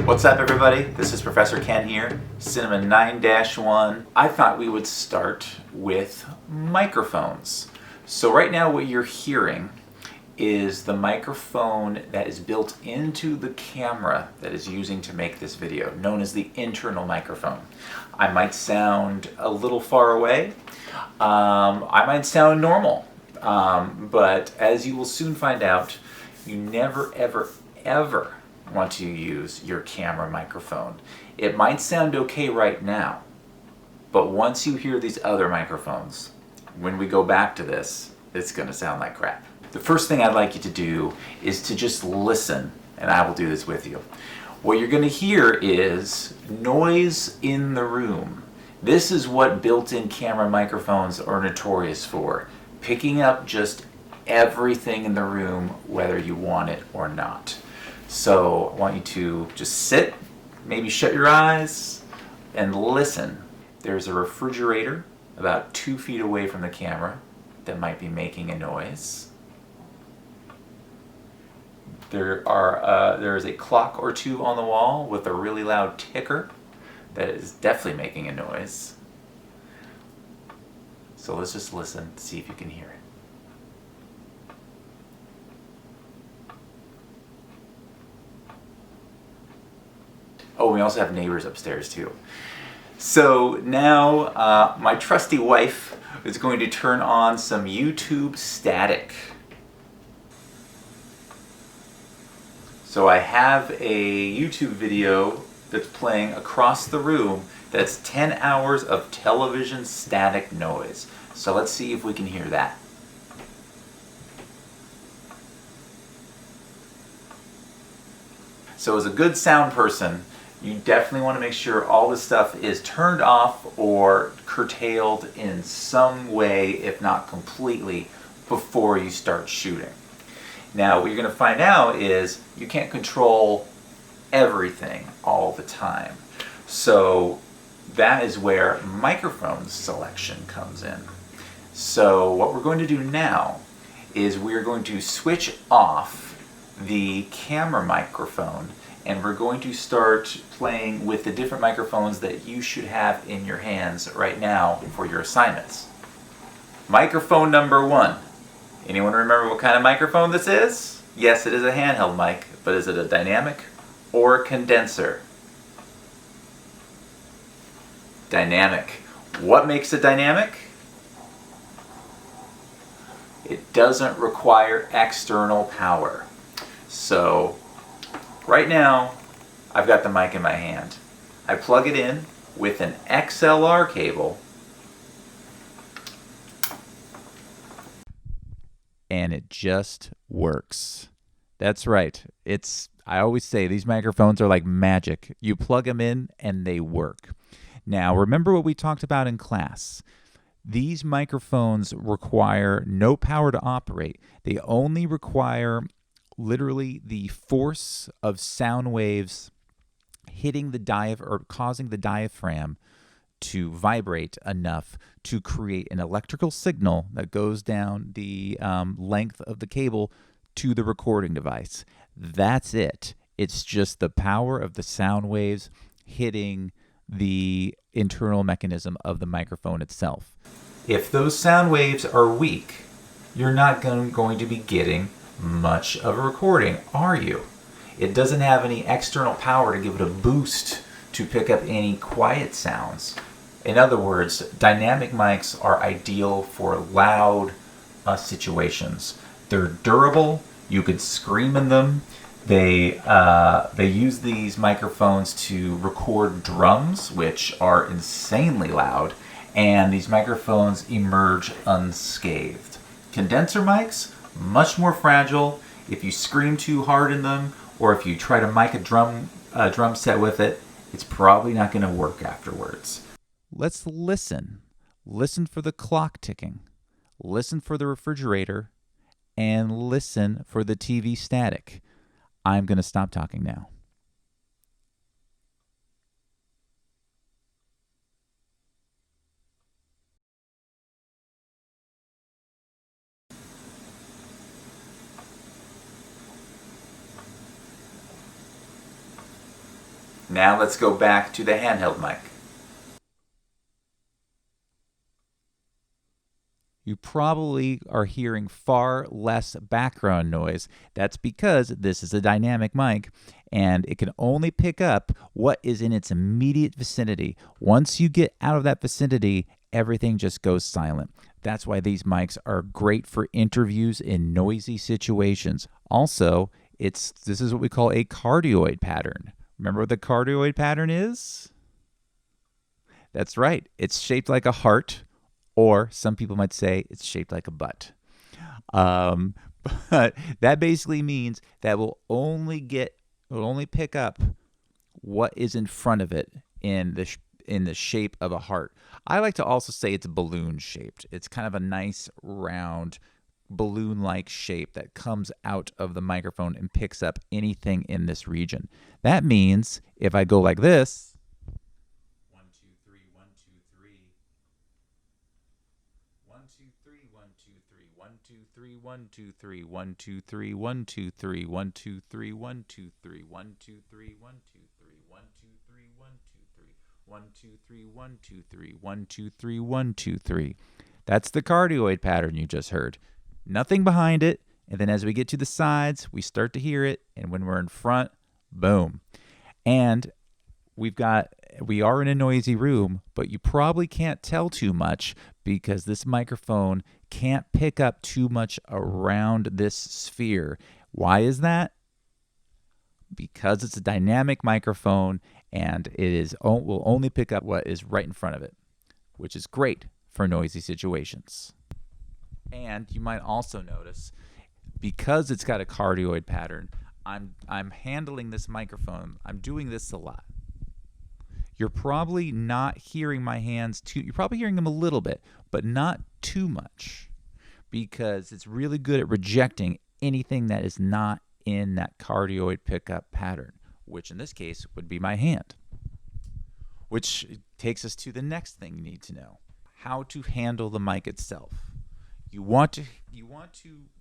What's up, everybody? This is Professor Ken here, Cinema 9-1. I thought we would start with microphones. So right now what you're hearing is the microphone that is built into the camera that is using to make this video, known as the internal microphone. I might sound a little far away. I might sound normal. But as you will soon find out, you never, ever want to use your camera microphone. It might sound okay right now, but once you hear these other microphones, when we go back to this, it's going to sound like crap. The first thing I'd like you to do is to just listen, and I will do this with you. What you're going to hear is noise in the room. This is what built-in camera microphones are notorious for, picking up just everything in the room, whether you want it or not. So I want you to just sit, maybe shut your eyes, and listen. There's a refrigerator about 2 feet away from the camera that might be making a noise. There is a clock or two on the wall with a really loud ticker that is definitely making a noise. So let's just listen, see if you can hear it. Oh, we also have neighbors upstairs too. So now my trusty wife is going to turn on some YouTube static. So I have a YouTube video that's playing across the room that's 10 hours of television static noise. So let's see if we can hear that. So as a good sound person, you definitely want to make sure all this stuff is turned off or curtailed in some way, if not completely, before you start shooting. Now, what you're going to find out is you can't control everything all the time. So that is where microphone selection comes in. So what we're going to do now is we're going to switch off the camera microphone, and we're going to start playing with the different microphones that you should have in your hands right now for your assignments. Microphone number 1. Anyone remember what kind of microphone this is? Yes, it is a handheld mic, but is it a dynamic or a condenser? Dynamic. What makes a dynamic? It doesn't require external power. So right now, I've got the mic in my hand. I plug it in with an XLR cable, and it just works. That's right. I always say these microphones are like magic. You plug them in and they work. Now, remember what we talked about in class. These microphones require no power to operate. They only require literally the force of sound waves hitting the diaphragm or causing the diaphragm to vibrate enough to create an electrical signal that goes down the length of the cable to the recording device. That's it. It's just the power of the sound waves hitting the internal mechanism of the microphone itself. If those sound waves are weak, you're not going to be getting much of a recording, are you? It doesn't have any external power to give it a boost to pick up any quiet sounds. In other words, dynamic mics are ideal for loud situations. They're durable. You could scream in them. They use these microphones to record drums, which are insanely loud, and these microphones emerge unscathed. Condenser mics, much more fragile. If you scream too hard in them, or if you try to mic a drum set with it, it's probably not going to work afterwards. Let's listen. Listen for the clock ticking. Listen for the refrigerator, and listen for the TV static. I'm going to stop talking now. Now let's go back to the handheld mic. You probably are hearing far less background noise. That's because this is a dynamic mic and it can only pick up what is in its immediate vicinity. Once you get out of that vicinity, everything just goes silent. That's why these mics are great for interviews in noisy situations. Also, this is what we call a cardioid pattern. Remember what the cardioid pattern is? That's right. It's shaped like a heart, or some people might say it's shaped like a butt. But that basically means that we'll only pick up what is in front of it in the shape of a heart. I like to also say it's balloon shaped. It's kind of a nice round balloon-like shape that comes out of the microphone and picks up anything in this region. That means if I go like this, 1, 2, 3, 1, 2, 3, 1, 2, 3, 1, 2, 3, 1, 2, 3, 1, 2, 3, 1, 2, 3, 1, 2, 3, 1, 2, 3, 1, 2, 3, 1, 2, 3, 1, 2, 3, 1, 2, 3, 1, 2, 3, 1, 2, 3, 1, 2, 3, 1, 2, 3, 1, 2, 3. That's the cardioid pattern you just heard. Nothing behind it, and then as we get to the sides, we start to hear it, and when we're in front, boom. And we are in a noisy room, but you probably can't tell too much because this microphone can't pick up too much around this sphere. Why is that? Because it's a dynamic microphone and will only pick up what is right in front of it, which is great for noisy situations. And you might also notice, because it's got a cardioid pattern, I'm handling this microphone. I'm doing this a lot. You're probably not hearing my hands you're probably hearing them a little bit, but not too much, because it's really good at rejecting anything that is not in that cardioid pickup pattern, which in this case would be my hand. Which takes us to the next thing you need to know: how to handle the mic itself. You want to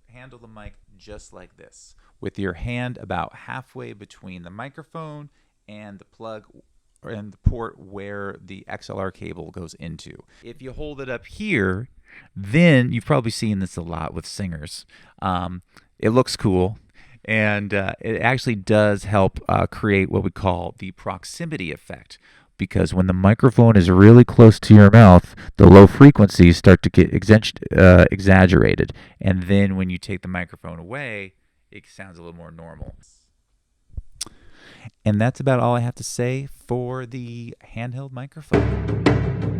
handle the mic just like this, with your hand about halfway between the microphone and the plug and the port where the XLR cable goes into. If you hold it up here, then you've probably seen this a lot with singers. It looks cool, and it actually does help create what we call the proximity effect, because when the microphone is really close to your mouth, the low frequencies start to get exaggerated. And then when you take the microphone away, it sounds a little more normal. And that's about all I have to say for the handheld microphone.